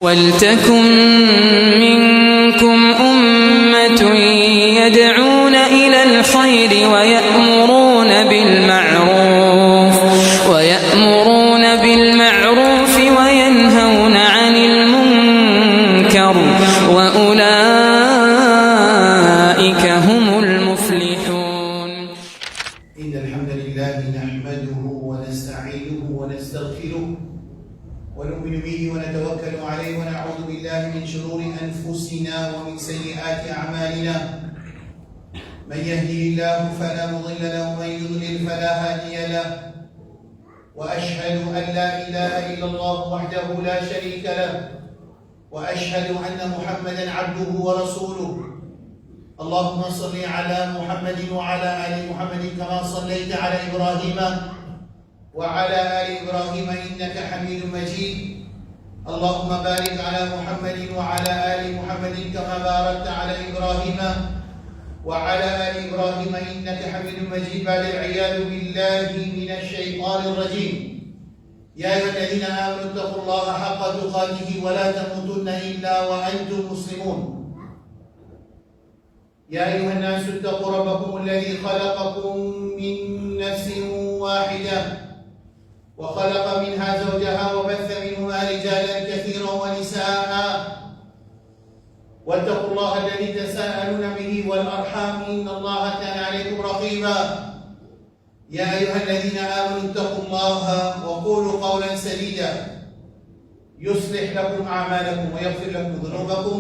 وَلْتَكُنْ مِنْكُمْ أُمَّةٌ يَدْعُونَ إِلَى الْخَيْرِ وَيَأْمُرُونَ بِالْمَعْرُوفِ وَيَنْهَوْنَ عَنِ الْمُنْكَرِ وَأُولَئِكَ هُمُ الْمُفْلِحُونَ. إن الحمد لله نحمده ونستعينه ونستغفره ونؤمن به ونتوكل عليه ونعوذ بالله من شرور أنفسنا ومن سيئات أعمالنا. من يهده الله فلا مضل له ومن يضلل فلا هادي له. وأشهد أن لا إله إلا الله وحده لا شريك له وأشهد أن محمدا عبده ورسوله. اللهم صل على محمد وعلى آل محمد كما صليت على إبراهيم وعلى آل إبراهيم إنك حميد مجيد. اللهم بارك على محمد وعلى آل محمد كما باركت على إبراهيم وعلى آل إبراهيم إنك حميد مجيد. بعد العياذ بالله من الشيطان الرجيم. يا أيها الذين آمنوا اتقوا الله حق تقاته ولا تموتن إلا وأنتم مسلمون. يا أيها الناس اتقوا ربكم الذي خلقكم من نفس واحدة وخلق منها زوجها وبث منهما رجالا كثيرا ونساء واتقوا الله الذي تساءلون به والأرحام إن الله كان عليكم رقيبا. يا أيها الذين آمنوا اتقوا الله وقولوا قولا سديدا يصلح لكم أعمالكم ويغفر لكم ذنوبكم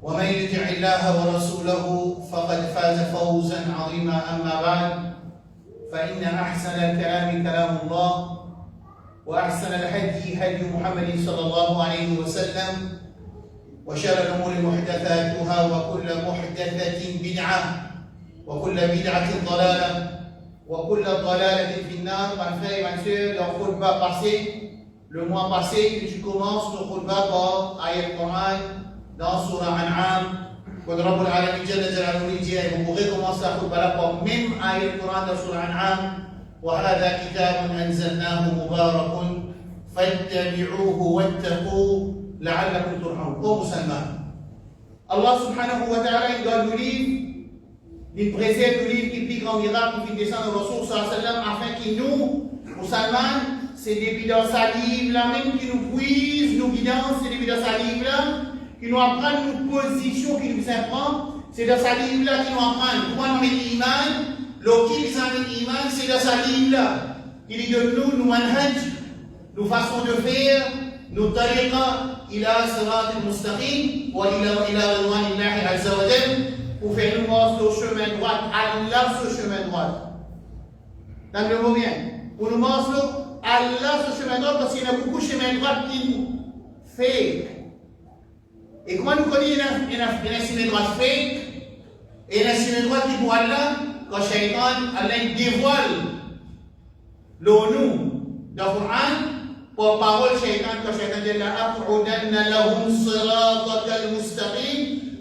ومن يطع الله ورسوله فقد فاز فوزا عظيما. أما بعد فإن أحسن الكلام كلام الله وأحسن الهدي هدي محمد صلى الله عليه وسلم وشر الأمور محدثاتها وكل محدثة بدعة وكل بدعة ضلالة وكل ضلالة في النار. Mes frères et mes sœurs, dans le khutbah passé, le mois passé, que tu commences le khutbah par ayat Coran dans Surah An'am. Quand Rabbul Alamin Jalla Jalaluhu dit, vous pourrez commencer la khutbah là par même ayat Coran dans Surah An'am. وهذا كتاب أنزلناه مبارك فاتبعوه واتقوا لعلكم ترحمون. Ô musulmans, Allah subhanahu wa ta'ala il donne le livre, il préserve le livre qui pique en miracle, qui descend au Rasul sallallahu alayhi wa sallam afin qu'il nous, musulmans, c'est depuis dans sa livre là même qui nous puise, nous guidance, c'est depuis dans sa livre là qui nous apprend nos positions, qui nous apprend, c'est dans sa livre là qui nous apprend comment nous mettre l'iman, l'okil sans l'iman, c'est dans sa livre là qui dit de nous manhaj, nos façons de faire, nos tariqas, ila sirat al-mustaqim wa ila ridwan Allah azza wa jalla, pour faire nous montrer le chemin droit, Allah ce chemin droit. Dans le mot bien, pour nous montrer Allah ce chemin droit parce qu'il y a beaucoup de chemins droits qui nous fait. Et comment nous connaissons il y a un chemin droit fake et un chemin droit qui pour Allah, quand Shaitan, Allah dévoile le nous dans le Coran, pour parole Shaitan, quand Shaitan dit la aq'udanna lahum siratak al-mustaqim,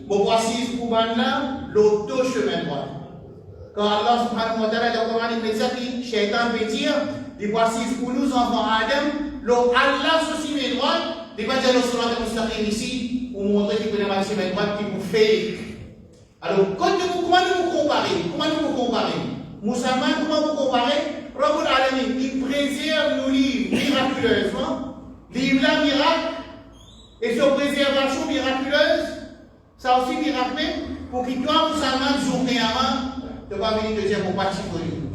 pour voici pour Banna, l'auto chemin droit. Quand Allah subhanahu wa ta'ala dans le Coran, il met ça, Shaitan veut dire, il voici pour nous enfants Adam, Allah ce chemin droit, il va dire le sirat al-mustaqim ici, pour montrer qu'il peut y avoir un chemin droit qui vous fait. Alors, comment nous comparer? Musulmans, comment vous comparez? Rabbul Alamin, il préserve nos livres miraculeusement, livres-là miracle, et sur préservation miraculeuse, ça aussi miracle, pour qu'il toi, musulman, journée avant, tu vas venir te dire mon parti politique.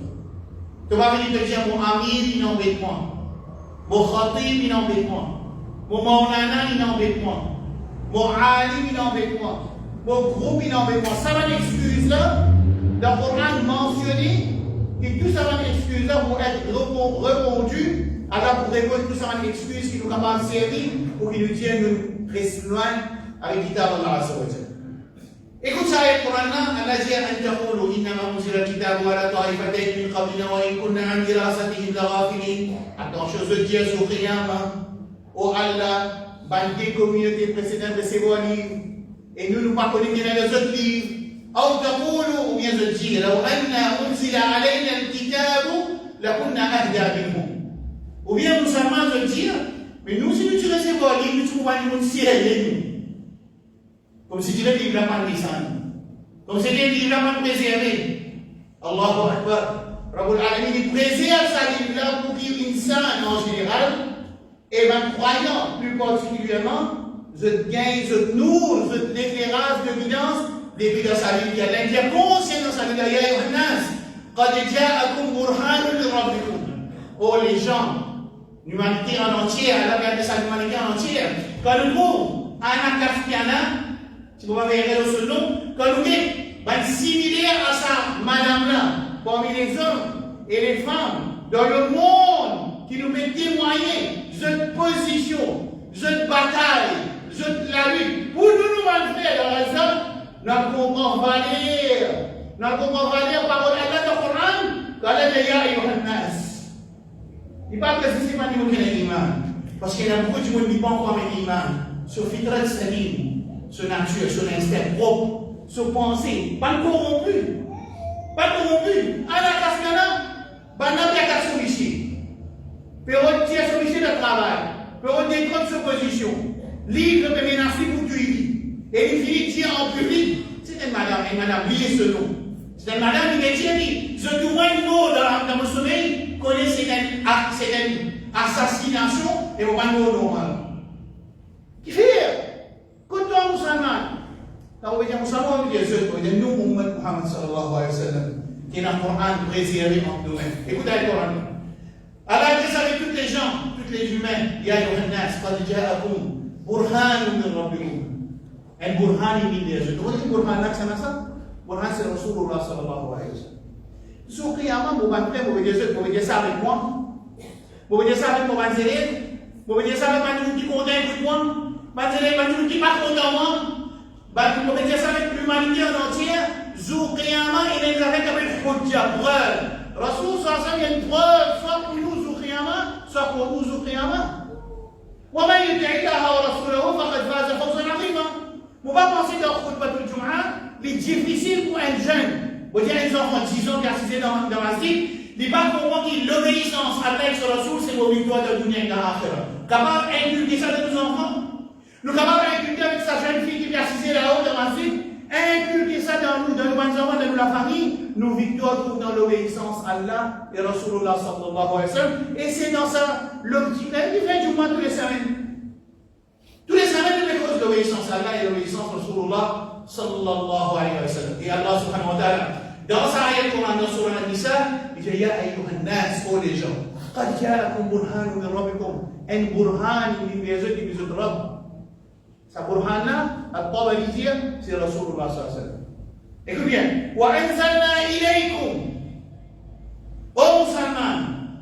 Tu vas venir te dire mon amir, il n'embête point. Mon khatib, il n'embête point. Mon maulana, il n'embête point. Mon alim, il n'embête point. Mon groupe, il n'embête point. Ça va l'excuse là, dans le Coran mentionné, que tout ça va l'excuse là pour être répondu, alors pour répondre tout ça va l'excuse qui nous capable de servir pour qu'il nous tienne nous reste loin avec Kitab Allah Azza wa Jalla. Écoute ça avec le Coran là, Allah dit أن تقولوا إنما أنزل الكتاب على طائفتين من قبلنا وإن كنا عن دراستهم لغافلين. Attention, ce Dieu sur Qiyamah, oh Allah, bande des communautés précédentes de ces bons livres, et nous pas connus qu'il y a les autres livres. أو تقولوا ou bien je dis لو أن أنزل علينا الكتاب لكنا أهدى منهم. Ou bien nous seulement de dire Mais nous, si nous tu recevons le livre, nous trouvons un ciel. Comme si tu le livre n'a pas descendu. Comme si le livre n'a pas préservé. Allahu Akbar. Rabbul Alamin, il préserve sa livre-là pour dire insan en général. Et même croyant plus particulièrement, je gagne, je nourris, je l'éclairage de guidance depuis dans sa vie. Il y a l'Indien conscient dans sa vie. Il y a Yohannas. قَدْ جَاءَكُمْ بُرْهَانٌ مِنْ رَبِّكُمْ. Oh les gens, l'humanité en entière, Allah regarde sa l'humanité en entière. Quand nous trouvons un Kafkiana, si vous m'avez regardé ce nom, quand nous sommes similaires à sa madame-là, parmi les hommes et les femmes, dans le monde, qui nous met témoigner de position, de bataille, de la lutte, pour nous faire dans la zone, nous avons valeur. Nous avons valeur par Allah dans le Coran, quand Allah dit Ya Yohannas. Il parle que ce n'est pas niveau qui est l'imam. Parce qu'il y a beaucoup de gens qui ne pas encore un imam. Sur fitrat salim, sur nature, sur instinct propre, sur pensée, pas corrompu. Pas corrompu. À la casse-canard, il n'y a pas de solution. Peut retirer solution de travail. Peut retirer de position. Libre de menacer pour tuer. Et il finit de dire en public. C'est une madame liée ce nom. C'est une madame qui me dit, je te vois une mot dans mon sommeil, connaît c'est une assassination et on va nous normal. Qui fait? Quand on est musulman, quand on est musulman, on dit nous, Muhammad sallallahu alayhi wa sallam, qui est un Coran préservé entre nous-mêmes. Écoutez le Coran. Allah dit avec tous les gens, tous les humains, Ya Yohannas, qad ja'akum burhanun min rabbikum. Un burhan min Allah. Vous voyez burhan là, c'est ça? Burhan c'est Rasulullah sallallahu alayhi wa sallam. Sur Qiyamah, vous pouvez dire ça avec moi. Vous pouvez dire ça avec mon banzélé. Vous pouvez dire ça avec ma qui compte avec moi. Banzélé, ma qui pas content moi. Vous pouvez dire ça avec l'humanité en entière. Sur Qiyamah, il est avec Hujja, preuve. Rasul sallallahu alayhi wa sallam, il y a une preuve, soit pour nous sur Qiyamah, soit pour nous sur Qiyamah. وَمَنْ يُطِعِ اللَّهَ وَرَسُولَهُ فَقَدْ فَازَ فَوْزًا عَظِيمًا. Vous ne pouvez pas penser dans Khutbatul Jum'ah, il est difficile pour un jeune, vous dire les enfants de 10 ans qui assistent dans la cité, il ne pas comprendre que l'obéissance à Allah et sur Rasoul, c'est vos victoires de dunya et de l'akhirah. Capable d'inculquer ça de nos enfants, nous capables d'inculquer avec sa jeune fille qui assistait là-haut dans la cité, inculquer ça dans nous, dans nos enfants, dans la famille, nos victoires trouvent dans l'obéissance à Allah et Rasulullah sallallahu alayhi wa sallam. Et c'est dans ça l'objectif qui fait du moins tous les semaines. Tous les semaines, il y a des causes d'obéissance à Allah et l'obéissance à Rasulullah sallallahu alayhi wa sallam. Et Allah subhanahu wa ta'ala, dans sa ayat Coran, dans Surah An-Nisa, il dit Ya ayyuhannas, ô les gens, qad ja'akum burhanun min rabbikum, un burhan min yazid bi rabb. Sa burhan-là, al-Tabari dit, c'est Rasulullah sallallahu alayhi wa sallam. Écoute bien, wa anzalna ilaykum, ô musulman,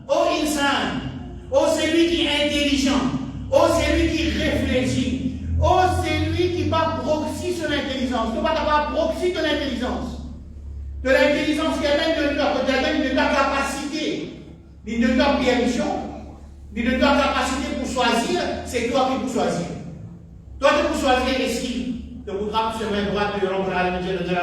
ô insan, ô celui qui est intelligent, oh, c'est lui qui réfléchit. Oh, c'est lui qui va proxy sur l'intelligence. Tu ne vas pas proxy de l'intelligence. De l'intelligence qui amène de ta capacité, de ta permission, de ta capacité pour choisir, c'est toi qui peux choisir. Toi, tu peux choisir l'estime. Tu voudras sur la droite de l'homme de la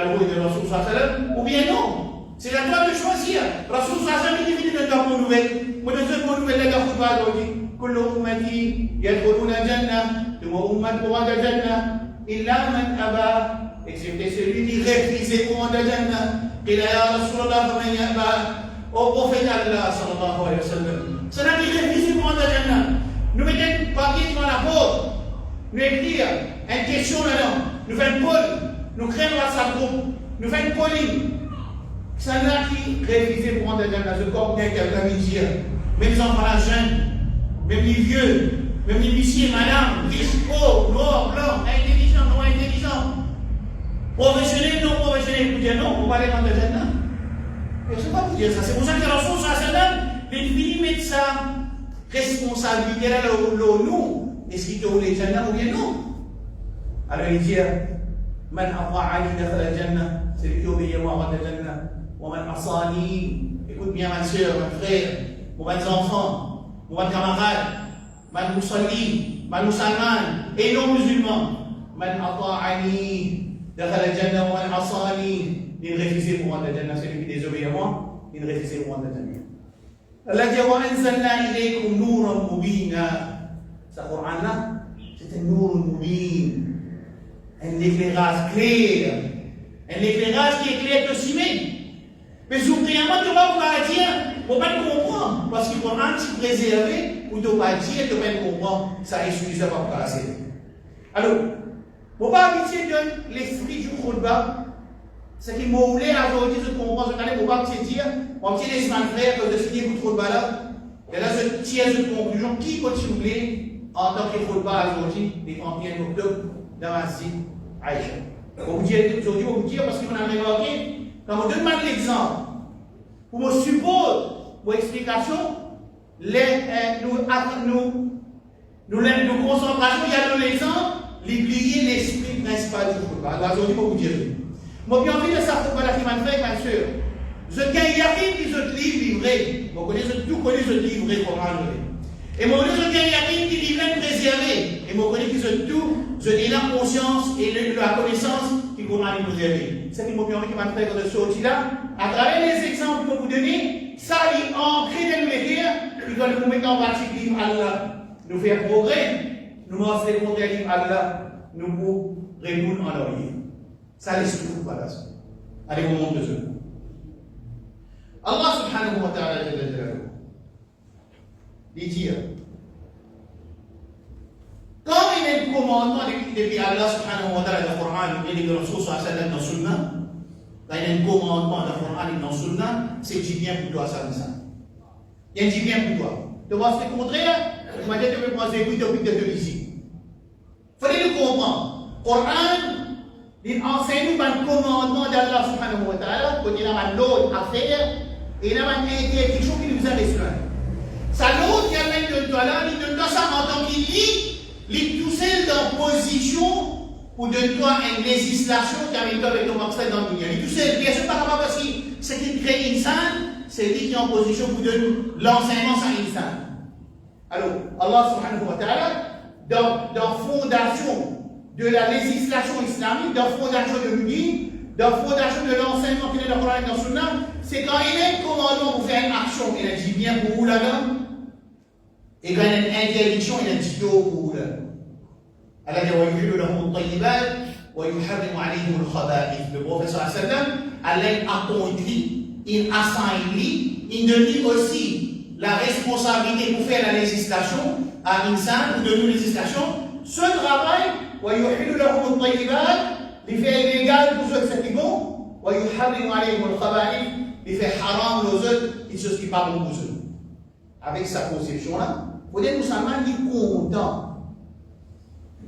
Rasul sallam, ou bien non. C'est à toi de choisir. Rasul sallam, il dit de ta bonne nouvelle. Moi, de cette bonne nouvelle, la khutbah dit. كل أمتي يدخلون الجنة ثم أمة تراد الجنة إلا من أبى excepté celui qui refuse pour rendre الجنة قيل يا رسول الله فمن يأبى au prophète Allah sallallahu alayhi wa sallam. C'est là qui refuse pour rendre الجنة. Nous mettons papier devant la porte, nous écrire une question là-dedans, nous faisons une poll, nous créons WhatsApp groupe, nous faisons une polling. C'est là qui refuse pour rendre الجنة. Je crois bien quelqu'un me dire, mais les enfants là jeunes, même les vieux, même les messieurs, madame, riches, pauvres, noirs, blancs, intelligents, non intelligents, professionnels, non professionnels, vous dire non, on va aller dans le Jannah. Je ne sais pas vous dire ça. C'est pour ça que Rasul sallallahu alayhi wa sallam, les filles mettent sa responsabilité là, nous, est-ce qu'ils ont les Jannah ou bien non? Alors il dit, Man ata'ani dakhala al-Jannah, c'est lui qui obéit à moi dans le Jannah. Wa man asani, écoute bien ma soeur, mon frère, mes enfants, mon camarade, man musalli, man musulman et non musulman, man ata'ani dakhala al-Jannah wa man asani, il refusait pour rentrer dans le Jannah, celui qui désobéit à moi, il refusait pour rentrer dans le Jannah. Allah dit wa anzalna ilaykum nuran mubina. Ce Coran-là, c'est un nour mubin, un éclairage clair, un éclairage qui éclaire le ciment. Mais soudainement, tu vas pas dire, on va pas comprendre, parce que le Coran est préservé, pour ne pas dire, tu vas comprendre, ça est suffisant pour passer. Alors, on va habituer de l'esprit du Khutbah, ce qui m'a voulu aujourd'hui, je comprends, je ne vais pas te dire, mon petit laissement frère, que je finis le Khutbah là, et là je tire une conclusion, qui peut s'il vous plaît, en tant que Khutbah aujourd'hui, les 31 octobre, dans la Masjid Aïcha. Pour vous dire, aujourd'hui, pour vous dire, parce qu'on a remarqué, quand on demande l'exemple, pour me suppose, pour explication, nous concentration, il y a l'exemple, l'oublier l'esprit principal du Khutbah. Alors aujourd'hui, pour vous dire, moi, j'ai envie de ça, pour la frère, ma soeur. Je gagne qui se livre livré. Vous connaissez tout, connaissez livré pour manger. Et moi, je gagne qui livre préservé. Et moi, connaissez qui se tout, je dis la conscience et la connaissance qui pourra nous préserver. C'est ce qui m'a envie de faire de sortir là. À travers les exemples que vous donnez, ça est ancré dans le métier, qui doit nous mettre en pratique Allah, nous faire progrès, nous montrer le contraire Allah, nous pour répondre en leur vie. Ça laisse tout voilà. Allez, on monte dessus. Allah subhanahu wa ta'ala dit quand il y a un commandement depuis Allah subhanahu wa ta'ala dans le Coran et dans le Rasul sallallahu alayhi wa sallam dans le Sunnah, quand il y a un commandement dans le Coran et dans le Sunnah, c'est du bien pour toi, ça. Il y a du bien pour toi. Tu vois, c'est le contraire, je vais dire que tu peux prendre des coups de ici. Il fallait le comprendre. Le Coran, il enseigne nous un commandement d'Allah subhanahu wa ta'ala, quand il y a l'autre à faire, et il y a une interdiction qui nous a restreint. Ça l'autre qui amène de toi là, il donne toi ça en tant qu'il lit, il tout seul dans position pour donner toi une législation qui amène toi avec ton maqsad dans le dunya. Il tout seul, bien sûr, pas parce que ce qui crée insan, c'est lui qui est en position pour donner l'enseignement sans insan. Alors, Allah subhanahu wa ta'ala, dans fondation de la législation islamique, dans fondation de l'unité, dans fondation de l'enseignement qui est dans le Coran et dans le Sunna, c'est quand il y a un commandement pour faire une action, il a dit bien pour vous là-dedans, et quand il y a une interdiction, il a dit pour vous là. Allah dit وَيُحِلُّ لَهُمُ الطَّيِّبَاتِ وَيُحَرِّمُ عَلَيْهِمُ الْخَبَائِثَ. Le prophète sallallahu alayhi wa sallam, Allah a conduit, il assigné, il donne aussi la responsabilité pour faire la législation à l'insan, pour donner une législation. Ce travail, وَيُحِلُّ لَهُمُ الطَّيِّبَاتِ, il fait illégal pour ceux qui sont bons, وَيُحَرِّمُ عَلَيْهِمُ الْخَبَائِثَ, il fait haram aux autres, il se qui pas bon pour eux. Avec sa conception-là, vous êtes musulman, il est content.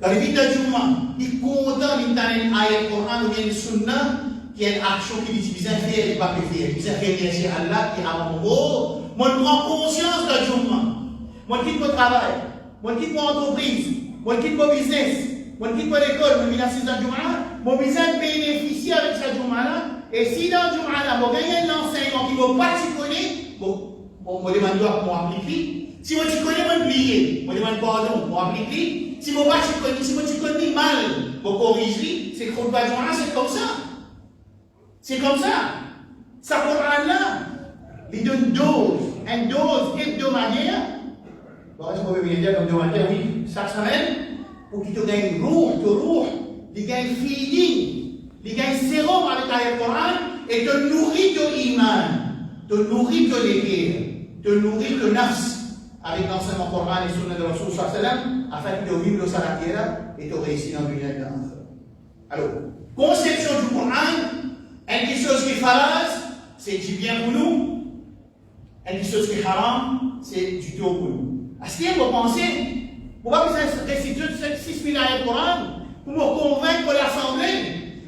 Dans les vies de Jumma, il est content d'être dans une ayat Coran ou bien une Sunna, qui est une action qu'il utilise à faire et pas faire. Il utilise à faire chez Allah, qui est à mon mot. Moi, je prends conscience de Jumma. Moi, je quitte mon travail. Moi, je quitte mon entreprise. Moi, je quitte mon business. Moi, je quitte mon école. Moi, je quitte dans Jumma. Mon business bénéficie avec cette Jumma-là. Et si dans Jumma-là, je gagne un enseignement qui ne va pas s'y connaître, bon, je demande à moi appliquer. Si vous te connaissez, vous oubliez. Je demande pardon, vous appliquez. Si vous te connaissez mal, vous corrigez. C'est comme ça. C'est comme ça. C'est comme ça. Ça Coran-là, il donne une dose hebdomadaire. Bon, est-ce que vous pouvez bien dire hebdomadaire, oui, chaque semaine, pour qu'il te gagne roux, il gagne feeling, il gagne sérum avec le Coran et te nourrit de l'iman, te nourrit de l'équerre, te nourrit de nafs avec l'enseignement Coran et Sunna de Rasul sallallahu alayhi wa sallam, afin que tu vives le salatira et tu réussis dans le dunya et dans l'enfer. Alors, conception du Coran, quelque chose qui est faraz, c'est du bien pour nous, quelque chose qui est haram, c'est du tout pour nous. Est-ce que vous pensez, pourquoi vous récitez 6 000 ayats du Coran pour me convaincre l'Assemblée,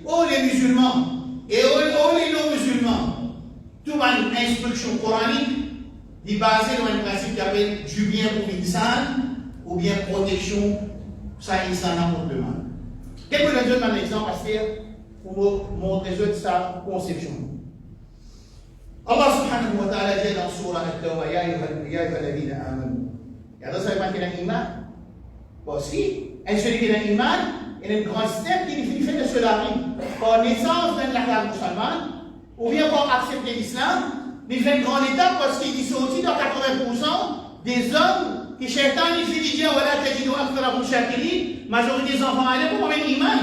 oh les musulmans, et oh les non-musulmans, toute une instruction coranique est basée sur un principe qui appelle du bien pour l'insan ou bien protection ça insan contre le mal. Quelques je donne un exemple à faire pour vous montrer sa conception. Allah subhanahu wa ta'ala dit dans Surah At-Tawbah, Ya ayyuhalladhina amanu. Il y a d'autres qui ont l'iman. Bon, si, celui qui a l'iman, il y a une grande step qui fait de cela par naissance d'un lakab musulman, ou bien pour accepter l'islam, il fait une grande étape parce qu'il est sorti dans 80% des hommes qui shaitan il dit voilà tajidu aktharahum shakirin, majorité des enfants allaient pour avoir un iman.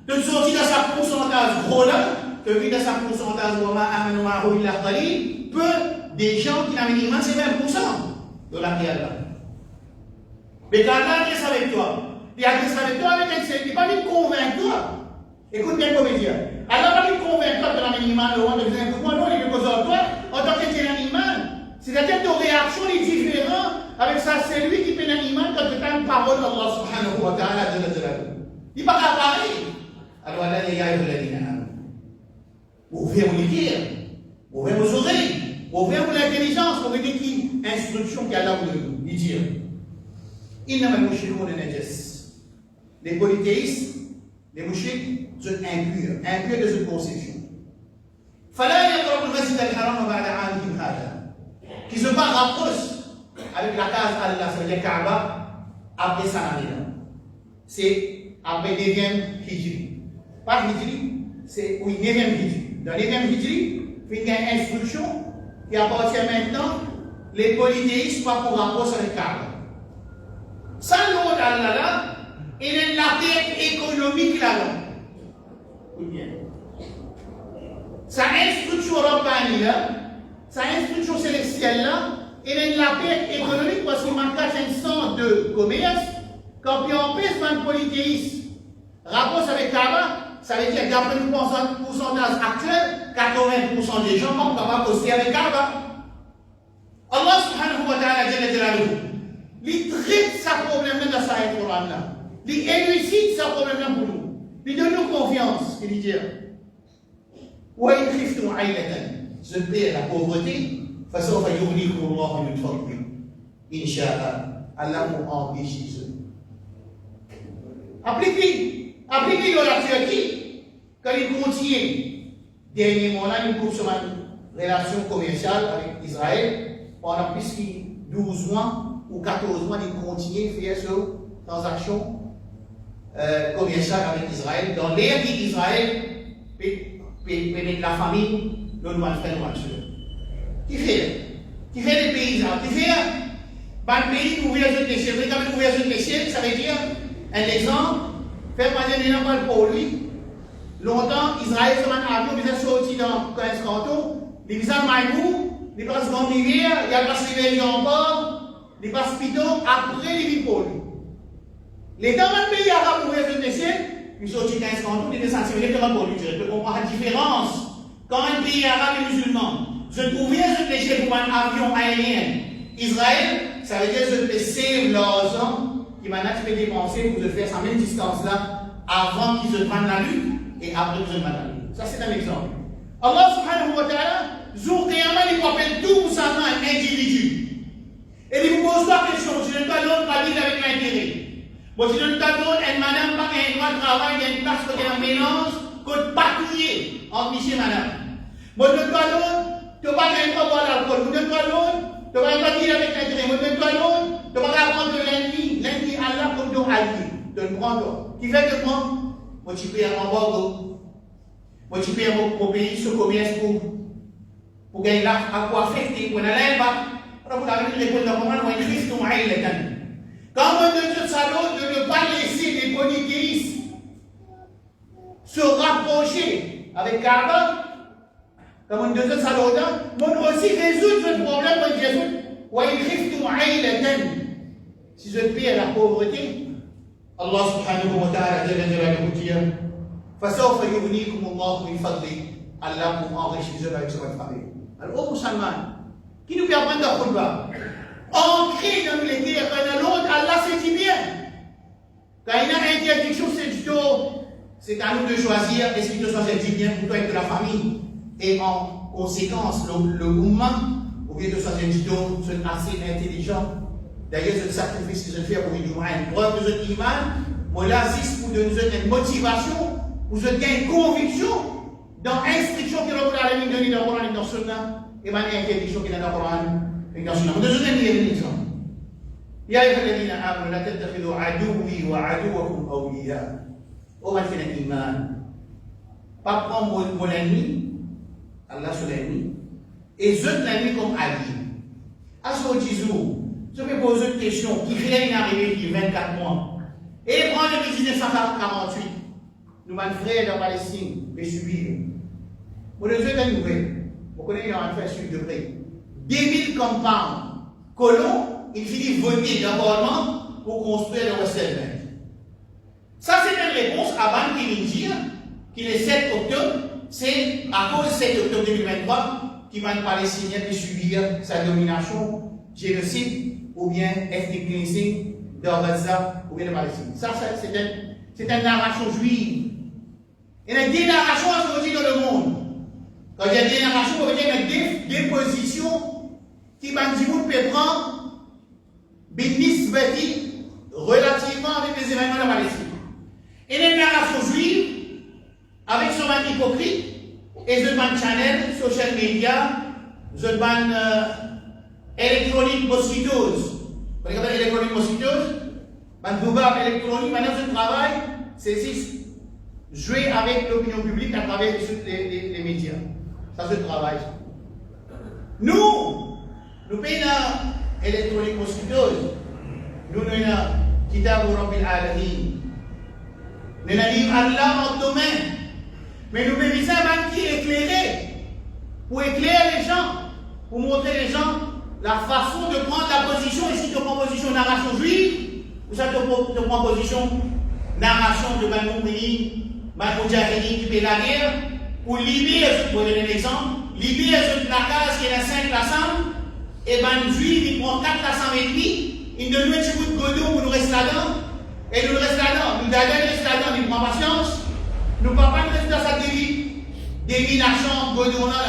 De sortir dans sa pourcentage gros là, que vu dans sa pourcentage wama amanu ma'ahu illa qalil, peu des gens qui n'avaient iman c'est 20% de la prière. Mais quand Allah est avec toi, il a été avec toi avec un il n'est pas venu convaincre toi. Écoute bien comment dire. Allah va venu convaincre toi de la iman, le roi de dire écoute-moi, non, il est posé en toi en tant que tu es un iman. C'est-à-dire que ton réaction est différente avec ça, c'est lui qui fait un iman quand tu as une parole d'Allah subhanahu wa ta'ala. Il n'est pas pareil. Alors Allah dit ya ayyuhalladhina amanu. Ouvrez vos yeux, ouvrez vos oreilles, ouvrez vos intelligences pour aider qui instruction qu'Allah vous donne. Il dit innamal mushrikuna najas. Les polythéistes, les mouchiks sont impurs de cette conception. Fala yaqrabu al-masjid al-haram ba'da 'amihim hadha. Qui se pas rapproche avec la case Allah, c'est-à-dire Kaaba, après Sanamina. C'est après 9e Hijri. Pas Hijri, c'est oui, 9e Hijri. Dans 9e Hijri, il y a une instruction qui appartient maintenant les polythéistes pas pour rapprocher avec Kaaba. Ça, l'autre Allah là, il est la paix économique là-bas. Oui, bien. Sa instruction rabbani là, sa instruction célestielle là, il est la paix économique parce qu'il manque un centre de commerce. Quand on pèse dans le polythéisme, rapport avec Kaaba, ça veut dire qu'après le pourcentage actuel, 80% des gens vont pas poster avec Kaaba. Allah subhanahu wa ta'ala il traite sa problème dans sa Coran là. Il élucide sa problème pour nous. Il donne nous confiance. Il dit wa in khiftum 'ailatan, je paie la pauvreté, fasawfa yughnikum Allahu min fadlihi. Inch'Allah, Allah vous enrichit. Appliquez dans la Turquie, quand il continue, dernièrement là, il coupe sur une relation commerciale avec Israël, pendant plus de 12 mois ou 14 mois, il continue à faire cette transaction commerciale avec Israël. Dans l'ère d'Israël, peut-être la famille, le doit faire le voiture. Qui fait les paysans? Qui fait un pays ouvert sur les déchets? Quand il ouvert sur les déchets, ça veut dire un exemple. Faire manger des gens pour lui. Longtemps, Israël se met en avion, il est sorti dans 15 cantons. Il vient à Maïmou, il passe Grande Rivière, il passe Rivière encore, il passe Piton, après il vit pour lui. Les dans le pays arabe ouvert sur le déchet, il sorti 15 cantons, il est censé venir pour lui. Je peux comprendre la différence. Quand un pays arabe et musulman, je ouvert sur le déchet pour un avion aérien, Israël, ça veut dire que je peux save l'argent qui maintenant tu peux dépenser pour te faire sa même distance-là avant qu'ils se prennent la lutte et après qu'ils se prennent la lutte. Ça, c'est un exemple. Allah subhanahu wa ta'ala, jour Qiyamah, il vous appelle tout pour ça un individu. Et il vous pose trois questions. Si je ne pas l'autre, pas vivre avec l'intérêt. Bon, si je ne pas l'autre, une madame, pas un droit de travail, il y a une place côté un mélange, côté patrouiller entre monsieur et madame. Bon, je ne pas l'autre, tu ne vas pas boire l'alcool. Vous ne pas l'autre, tu ne vas pas vivre avec l'intérêt. Vous ne pas l'autre, tu ne vas pas apprendre de l'ennemi. L'ennemi Allah comme ton allié. Tu ne prends pas. Qui fait que moi, tu payes un embargo. Moi, tu payes mon pays ce commerce pour gagner là, à quoi affecter, pour n'aller pas. Alors, vous avez répondu dans le moment où il risque de mourir les temps. Quand on de Dieu salaud de ne pas laisser les polythéistes se rapprocher avec Kaaba, comme on de Dieu salaud, on aussi résoudre ce problème de Jésus. Ou il risque de mourir les temps. Si je paie la pauvreté, Allah subhanahu wa ta'ala dit فَسَوْفَ يُغْنِيكُمُ اللَّهُ مِنْ فَضْلِهِ. Allah vous enrichit avec votre famille. Alors, aux musulmans, qui nous permet de khutbah, ancré dans les terres, quand l'autre, Allah sait dit bien. Quand il y a une interdiction, c'est à nous de choisir, est-ce qu'il doit choisir dit bien pour toi et de la famille. Et en conséquence, le mouvement, au lieu de choisir dit donc, c'est assez intelligent. D'ailleurs, c'est le sacrifice que je fais pour une preuve de notre iman. Moi, là, c'est pour nous donner une motivation, pour nous donner une conviction dans l'instruction que l'on a donné dans le Coran et dans le Sunna, et dans l'interdiction qu'il y a dans le Coran et dans le Sunna. Nous donnons un exemple. يا أيها الذين آمنوا لا تتخذوا عدوي وعدوكم أولياء. Oh, man, fait un iman. Pas prendre mon ennemi, Allah sur l'ennemi, et je l'ennemi comme allié. À ce jour, je vais poser une question qui vient d'arriver il y a 24 mois. Et prendre depuis 1948, nous, mes frères de Palestine, les subir. Pour les autres nouvelles, vous connaissez, on fait suivre de près. 2000 compounds colons, il finit voter d'abord pour construire le resettlement. Ça, c'est une réponse à Ban Ki-moon, qui est le 7 octobre, c'est à cause du 7 octobre 2023 qui va Palestinien peut subir sa domination, génocide ou bien ethnic cleansing de Gaza ou bien de Palestine. Ça, c'est une narration juive. Il y a des narrations aujourd'hui dans le monde. Quand il y a des narrations, il y a des positions qui peut prendre relativement avec les événements de la Palestine. Il y a une narration juive avec son man hypocrite et The Ban Channel, social media, The Ban Electronic Mosquitoes. Vous regardez Electronic Mosquitoes? Ban Google électronique, maintenant ce travail, c'est jouer avec l'opinion publique à travers les médias. Ça se travaille. Nous payons Electronic Mosquitoes. Nous avons Kitab Rabbil Alamin. Nous avons livre Allah en domaine. Mais nous avons ça qui est éclairé. Pour éclairer les gens. Pour montrer les gens la façon de prendre la position. Ici, tu prends position narration juive. Ou ça, tu prends position narration de Ban Moumini, Ban Moudjahidine qui fait la guerre. Pour libérer, pour donner un exemple, libérer la case qui est la 5 la Sam. Et Ban juif, il prend 4 la Sam et demi. Il donne un petit bout de godon pour nous rester là-dedans. Et nous restons là-dedans. Nous d'ailleurs restons là-dedans, nous prenons patience. Nous ne pouvons pas rester dans sa divination, godon là.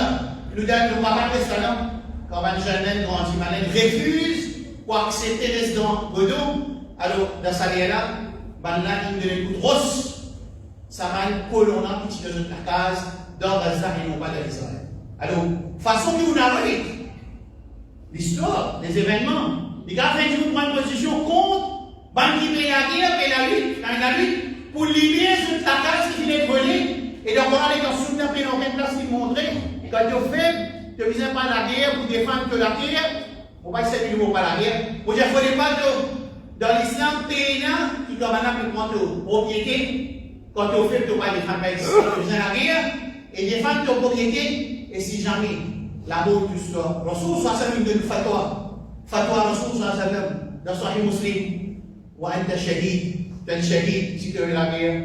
Nous ne pouvons pas rester là-dedans. Quand un jeune grandit malin refuse pour accepter rester dans godon, alors dans sa guerre-là, il donne un coup de rosse. Ça va être colon qui tire dans la case, dans Gaza et non pas dans Israël. Alors, façon que vous narrez l'histoire, les événements, les gars, vous prendre position contre. Ban qui fait la guerre, fait la lutte, pour libérer toute la case qui vient de voler. Et donc, on a les gens soutenus, puis on a une place qui montre, quand tu fais, tu ne viens pas la guerre pour défendre que la guerre, on va essayer de ne pas la guerre. Pour dire, il ne faut pas dans l'islam, pénal, qui doit maintenant prendre propriété, quand tu fais, tu ne vas pas défendre la guerre, et défendre ta propriété, et si jamais, l'amour de tout ça, Rasoul sallam donne fatwa, Rasoul sallam, dans Sahih Muslim. وأنت شهيد tu es shahid si tu veux la guerre,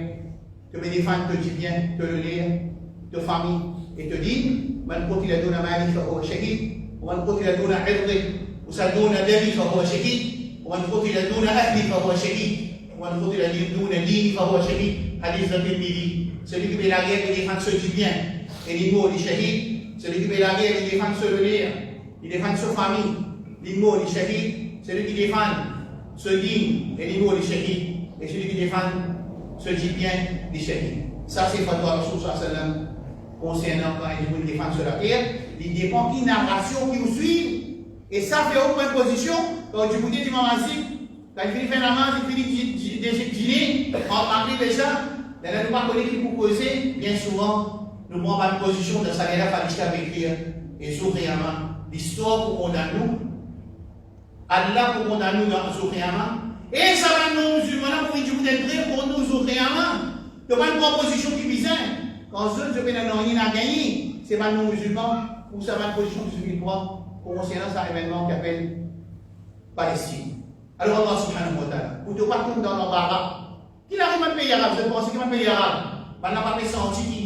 tu veux défendre que tu viens, te le lire, ta famille, et te dire من قتل دون ماله فهو شهيد ومن قتل دون عرضه وسدون دمه فهو شهيد ومن قتل دون أهله فهو شهيد ومن قتل دون دينه فهو شهيد حديث الترمذي. Celui qui fait la guerre, il défend ceux du bien, et il mort, il shahid. Celui qui fait la guerre, il défend ceux de l'air, il défend sa famille, il mort, il shahid. Celui qui défend ce digne et les mots des shahid, et celui qui défend ce dit bien des shahid. Ça, c'est fatwa Rasoul sallam concernant quand il défend sur la terre. Il dépend qui narration qui vous suit, et ça fait aucune position. Quand tu vous dis, quand il finit faire la main, il finit dîner, en arrive déjà, il n'y a pas connu qui vous poser, bien souvent, nous prenons pas une position de sa guerre à écrire, et souriamment, l'histoire pour condamner nous. Allah pour condamner nous dans Zouriama. Et ça va nous musulmans pour dire que vous êtes pour nous Zouriama. Ce n'est pas une proposition qui vise. Quand ceux qui ont gagné, ce n'est pas nous musulmans, ou ça va une position qui vise concernant cet événement qui appelle Palestine. Alors Allah subhanahu wa ta'ala, pour ne pas tomber dans l'embarras, qui n'arrive pas de pays arabe, vous pensez qu'il y a un pays arabe, on n'a pas senti qui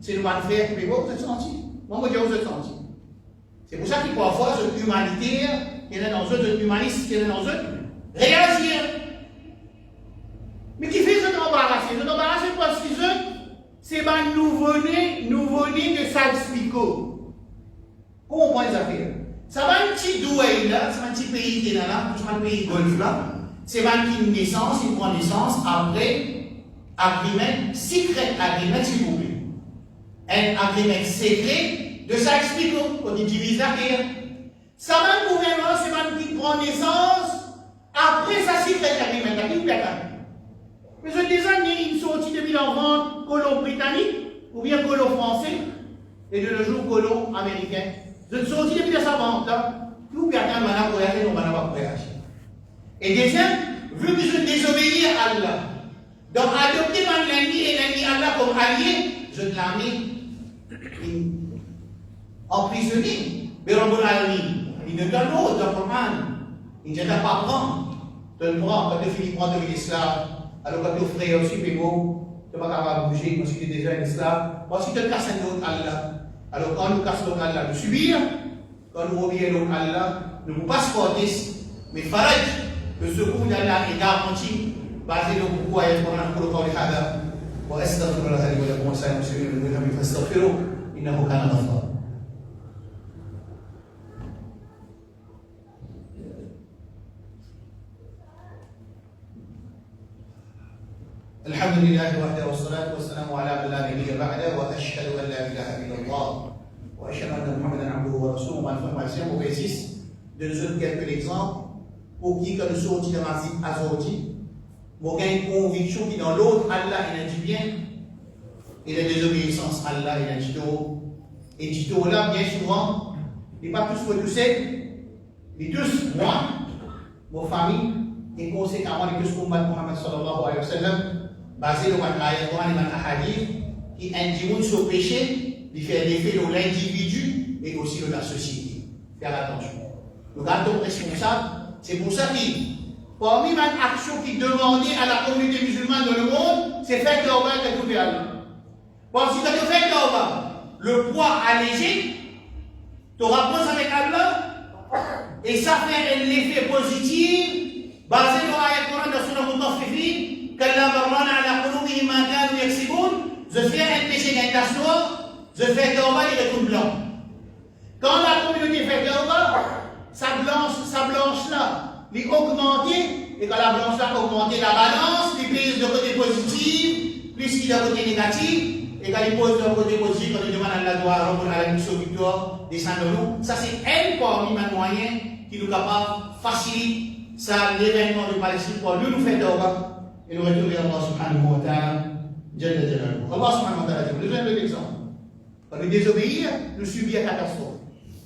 c'est le mal faire, mais vous êtes senti. Moi, je dis vous êtes senti. C'est pour ça qu'il faut avoir cette humanitaire. Il y en a dans eux, humanistes, il y en a dans eux, réagir. Mais qui fait ce embarrassé? Ce embarrassé parce que c'est nouveau-né de Salzpico. Comment on prend les affaires? Ça va un petit douai là, c'est un petit pays qui est là, c'est un pays golfe là. C'est un qui naissance, il prend naissance après agreement, secret agreement s'il vous plaît. Un agreement secret de Salzpico, quand il divise la guerre. Ça va le gouvernement, c'est un qui prend naissance après sa secret agreement. Mais je des années, ils sont sortis depuis l'enfant colon britannique ou bien colon français et de nos jours colon américain. Je suis sorti depuis de sa vente là. Tout bien maintenant voyager, on va pas voyager. Et deuxième, vu que je désobéis à Allah, donc adopter mon ennemi et l'ennemi Allah comme allié, je l'ai mis emprisonné. Mais Rabbul Alamin, il ne donne l'autre dans le Coran. Il ne t'a pas prendre. Tu le prends, quand tu finis de prendre l'esclave, alors quand tu frère aussi, mais bon, tu ne vas pas bouger, parce que tu es déjà un esclave. Parce que tu te casses un autre Allah. Alors quand nous cassons l'autre Allah, nous subir, quand nous obéissons l'autre Allah, nous ne pouvons pas se porter. Mais Faraj, le secours d'Allah est garanti, basé sur pourquoi il y a le Coran pour le corps de Hada. وأستغفر الله لي ولكم وسائر المسلمين من كل ذنب فاستغفروه إنه كان غفارا. الحمد لله وحده والصلاة والسلام على من لا نبي بعده وأشهد أن لا إله إلا الله وأشهد أن محمدا عبده ورسوله. Ma information au basis de nous donner quelques exemples pour qui, quand nous sortons de la vie azorti, nous avons une conviction qui dans l'autre, Allah il a dit bien, et la désobéissance, Allah il a dit tout. Et dit tout là, bien souvent, il n'est pas tous pour tous seul, il est tous, moi, mon famille, et conséquemment, il est tous pour Muhammad sallallahu alayhi wa sallam, basé sur l'ayat Coran et le hadith, qui indiquent sur péché, il fait l'effet de l'individu et aussi de la société. Faire attention. Nous gardons responsable. C'est pour ça que, parmi les actions qui demandaient à la communauté musulmane dans le monde, c'est faire tawba et trouver Allah. Parce que quand tu fais tawba, le poids allégé, tu rapproches avec Allah, et ça fait un effet positif, basé sur l'ayat Coran de Surah Al-Mutaffifin. Je fais un péché d'intention, je fais tawba et je retourne blanc. Quand la communauté fait tawba, sa blanche là, il augmente, et quand la blanche là augmente la balance, il pèse de côté positif, plus qu'il a de côté négatif, et quand il pose de côté positif, quand il demande à la gloire, à la mission victoire, descendre de nous, ça c'est un parmi les moyens qui nous capable de faciliter l'événement de Palestine pour nous faire tawba. Et nous retournons vers Allah subhanahu wa ta'ala. Allah subhanahu wa ta'ala dit, nous donnons l'exemple. Quand nous désobéir, nous subissons la catastrophe.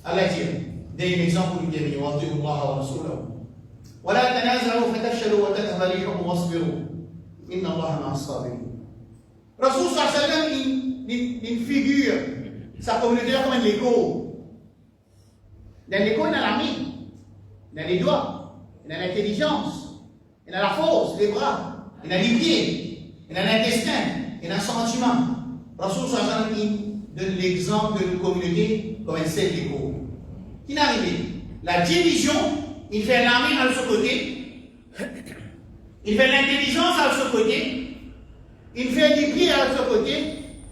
Allah dit, dès l'exemple pour nous dire, وَأَطِيعُوا اللَّهَ وَرَسُولَهُ وَلَا تَنَازَعُوا فَتَفْشَلُوا وَتَذْهَبَ رِيحُكُمْ وَاصْبِرُوا إِنَّ اللَّهَ مَعَ الصَّابِرِينَ. Rasoul sallallahu alayhi wa sallam, il figure sa communauté comme un Lego. Dans le Lego, il y a la main, il y a les doigts, il y a l'intelligence, il y a la force, les bras. Il a les pieds, il a l'intestin, il a un sentiment. Rasoul sallallahu alayhi wa sallam donne l'exemple de notre communauté comme un seul écho. Qui n'est arrivé? La division, il fait l'armée à ce côté, il fait l'intelligence à ce côté, il fait les pieds à ce côté,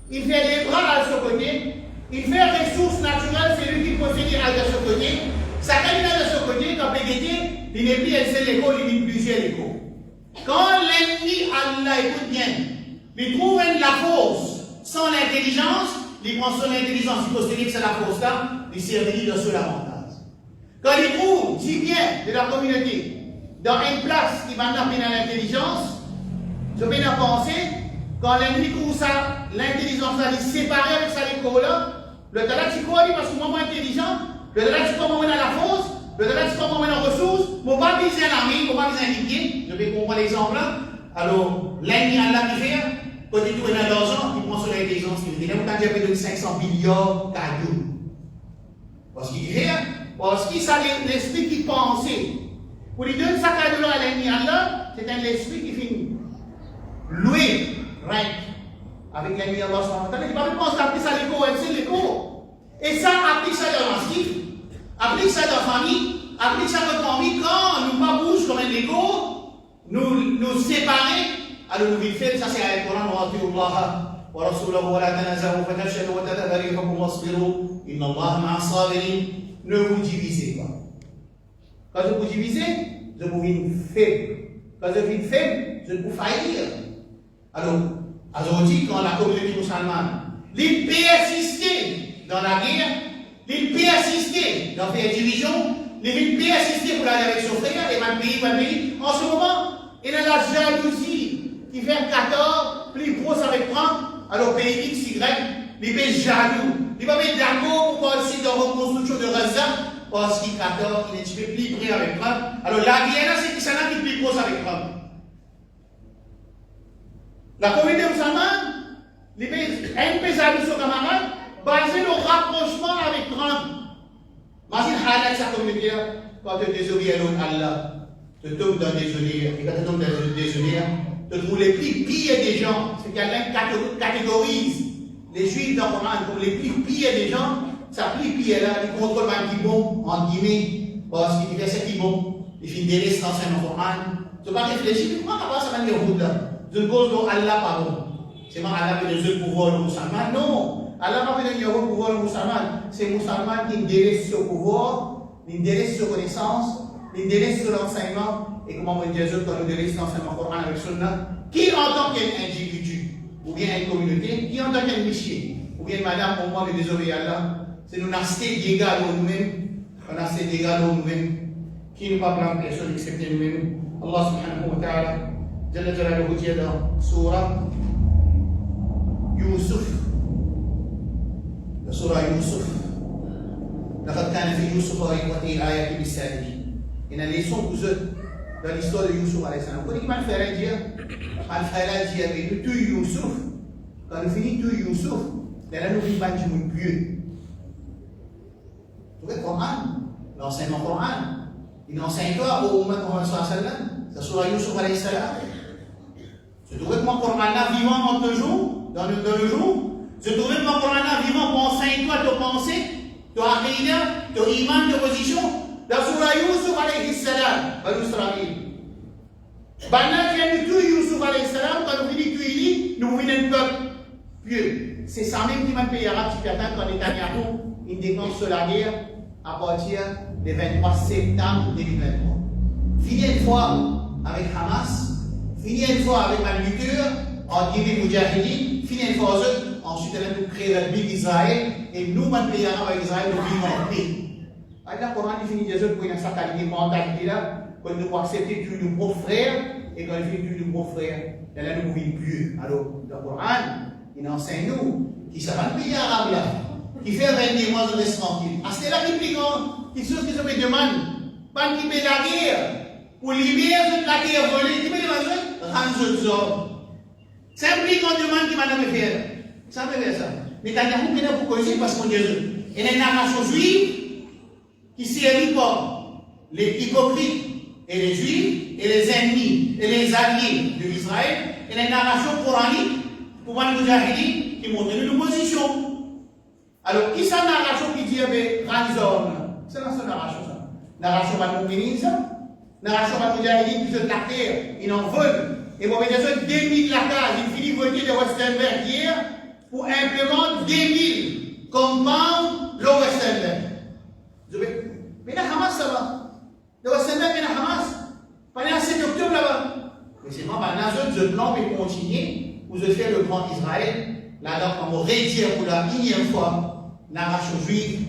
il fait les bras à ce côté, il fait ressources naturelles, c'est lui qui possède à ce côté. Ça gagne à ce côté, quand PGT, il n'est plus un seul écho, il est plusieurs échos. Quand l'ennemi Allah écoute bien, il trouve la force sans l'intelligence, il prend son intelligence, il possède que c'est la force là, il servit de cela avantage. Quand il trouve du bien de la communauté dans une place qui va amener à l'intelligence, je vais en penser, quand l'ennemi trouve ça, l'intelligence là, il séparé avec sa l'école là, le talent tu crois parce que moi intelligent, le talent tu crois moi dans la force, le talent tu crois moi dans la ressource, je ne vais pas viser l'armée, je ne vais pas viser un pied, je vais comprendre l'exemple là. Alors, l'ennemi Allah qui fait, quand il trouve dans l'argent, il prend sur l'intelligence, il dit, quand il donné 500 milliards cadeaux. Parce qu'il dit, parce qu'il a l'esprit qui pensait. Pour lui donner sa cadeau à l'ennemi Allah, c'est un esprit qui finit. Loué, rank, avec l'ennemi Allah subhanahu wa ta'ala. Il ne va pas penser appliquer ça à l'écho, c'est l'écho. Et ça, applique ça dans le massif, applique ça dans la famille, applique ça dans la famille, quand nous ne pas bouge comme un écho, nous séparer, alors nous vite fait, ça c'est avec le Coran, وَأَطِيعُوا اللَّهَ وَرَسُولَهُ وَلَا تَنَازَعُوا فَتَفْشَلُوا وَتَذْهَبَ رِيحُكُمْ وَاصْبِرُوا إِنَّ اللَّهَ مَعَ الصَّابِرِينَ. Ne vous divisez pas. Quand je vous divise, je vous vis faible. Quand je vis faible, je vous faillir. Alors, aujourd'hui, quand la communauté musulmane, il persister dans la guerre, il persister dans faire division, il persister pour aller avec son frère, et même pays, en ce moment, il y a la jalousie qui fait 14, plus gros ça va prendre, alors pays X, Y, il est jaloux. Il va mettre d'accord pour voir si dans la reconstruction de Gaza, parce qu'il est un petit peu plus près avec Trump. Alors la guerre, c'est qui ça qui est plus proche avec Trump. La communauté musulmane, les pays, un pays à nos camarades, basé le rapprochement avec Trump. Imagine sa communauté, quand tu désobéis à Allah, tu tombes dans des désonnières, et quand tu tombes dans des désonnières, tu trouves les plus pires des gens. C'est qu'Allah catégorise les juifs dans le Coran comme les plus pires des gens. Ça plus pire là, ils contrôlent même qui bon, en guillemets, parce qu'il fait ce qui bon, il fait des restes dans le Coran. Tu vas réfléchir, mais comment ça va venir là? Je cause dont Allah pardon. C'est pas Allah qui donne le pouvoir aux musulmans. Non, Allah n'a pas donné le pouvoir aux musulmans. C'est les musulmans qui délaissent ce pouvoir, ils délaissent cette connaissance, ils délaissent ce l'enseignement. Et comment on dit Jésus quand nous délaissons l'enseignement Coran avec Sunna, qui en tant qu'individu, ou bien une communauté, qui en tant qu'un monsieur, ou bien madame, pour moi, de désobéir à Allah, c'est nous nasser d'égal à nous-mêmes, on nasser d'égal à nous-mêmes, qui ne pas prendre personne excepté nous-mêmes. Allah subhanahu wa ta'ala, Jalla Jalaluhu dit dans Surah Yusuf, la Surah Yusuf, لقد كان في يوسف وإخوته آيات للسائلين. Il y a une leçon pour eux dans l'histoire de Yusuf alayhi salam. Vous connaissez comment il dire? Quand il dit avec nous, tout Yusuf, quand nous finissons tout Yusuf, là nous vivons du pieux. Vous voyez le Coran, l'enseignement Coran, il enseigne toi au Muhammad Muhammad sallallahu alayhi wa sallam, c'est Surah Yusuf alayhi salam. Je trouvais que mon Coran là vivant en deux jours, dans le jour, je trouvais que mon Coran là vivant pour enseigner toi tes pensées, ton aqidah, ton iman, tes positions. Dans Surah Yusuf alayhi salam, Banu Israël. Maintenant, vient tout Yusuf alayhi salam, quand nous finissons tout il nous venons un peuple pieux. C'est ça même qui m'a payé arabe qui attend quand Netanyahu il déclenche la guerre à partir du 23 septembre 2023. Fini une fois avec Hamas, fini une fois avec Al-Nutur, en Guinée Moudjahidine, fini une fois aux autres, ensuite elle a créé la République d'Israël, et nous, les pays arabes avec Israël, nous vivons en paix. Alors, le Coran définit des autres pour une certaine mentalité là, quand nous pouvons accepter tous nos beaux frères, et quand nous finissons tous nos beaux frères, il y a nous vivons plus. Alors, le Coran, il enseigne nous, qui savent le pays arabe là, qui fait régner moi, je reste tranquille. Ah, c'est là qui pique, qui chose qui se me demande, pas qui met la guerre, pour libérer la guerre volée, qui met les besoins, rendre les hommes. C'est un prix qu'on demande qui m'a donné faire. Ça me fait ça. Mais quand il y a beaucoup de choses, parce qu'on dit, il y a une narration juive, qui série comme les hypocrites et les juifs et les ennemis et les alliés de Israël et les narrations coraniques pour les Moudjahidines qui montrent une position. Alors, qui est cette narration qui dit Ranzon? C'est dans cette narration ça. Narration Malmoumini, ça. Narration Moudjahidine qui se la terre, ils en veulent. Et vous avez déjà 2000 la case, il finit de voter de Westenberg hier pour implémenter 2000 compounds le Westenberg. Mais la Hamas, ça va. Le Westenberg et la Hamas, pendant le 7 octobre là-bas. Mais c'est moi, maintenant, je plan et continuer, où je fais le grand Israël, là-dedans, on va réduire pour la énième fois, narration juive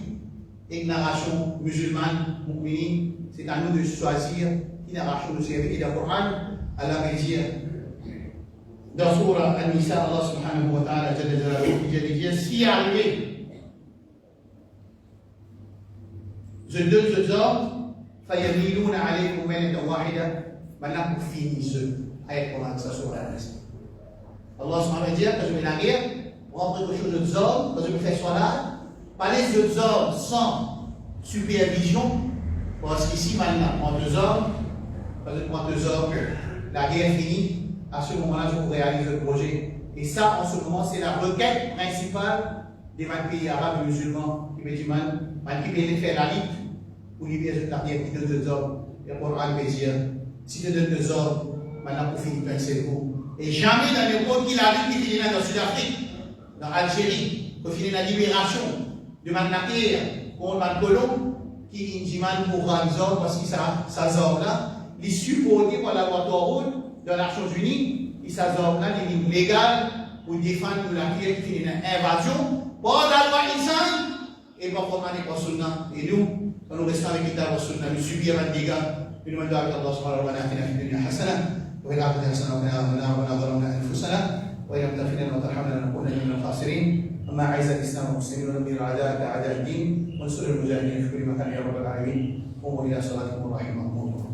et narration musulmane, moumini. C'est à nous de choisir qui narration nous servir. Et le Coran, Allah va dire, dans Surah An-Nisa, Allah subhanahu wa ta'ala, il dit, si arrivé, je donne ce ordre, فَيَمِيلُونَ عَلَيْكُمْ مَيْلَةً وَاحِدَةً. Maintenant, pour finir ce ayat Coran, ça sur la liste. Allah subhanahu wa ta'ala dit, quand je mets la guerre, on rentre quelque chose de ordre, quand je me fais solat, pas les deux ordres sans supervision, parce qu'ici, maintenant, on prend deux ordres, quand je prends deux ordres, la guerre finit, à ce moment-là, je vous réalise le projet. Et ça, en ce moment, c'est la requête principale des pays arabes et musulmans qui me disent, qui fait la lutte pour libérer cette terre qui donne deux ordres. Et pour le dire, si tu donnes deux ordres, maintenant pour finir un cerveau. Et jamais dans le monde qui la lutte qui finit dans Sud-Afrique, dans Algérie, pour finir la libération de ma terre contre ma colombe, qui dit pour Ranzor, parce que ça zone là, les supportés par la loi Toroud dans les Nations Unies, qui ça zone là, des lignes légales pour défendre la terre qui finit une invasion, par la loi Islam. Et pas pour aller par Sunna. Et nous, quand nous restons avec l'État par Sunna, nous subissons un dégât. Nous demandons à Allah subhanahu wa ta'ala في الدنيا حسنة وفي الآخرة حسنة وقنا عذاب النار ربنا ظلمنا أنفسنا وإن لم تغفر لنا وترحمنا لنكونن من الخاسرين أما أعز الإسلام والمسلمين ودمر أعداءك أعداء الدين وانصر المجاهدين في كل مكان يا رب العالمين. قوموا إلى صلاتكم رحمكم الله.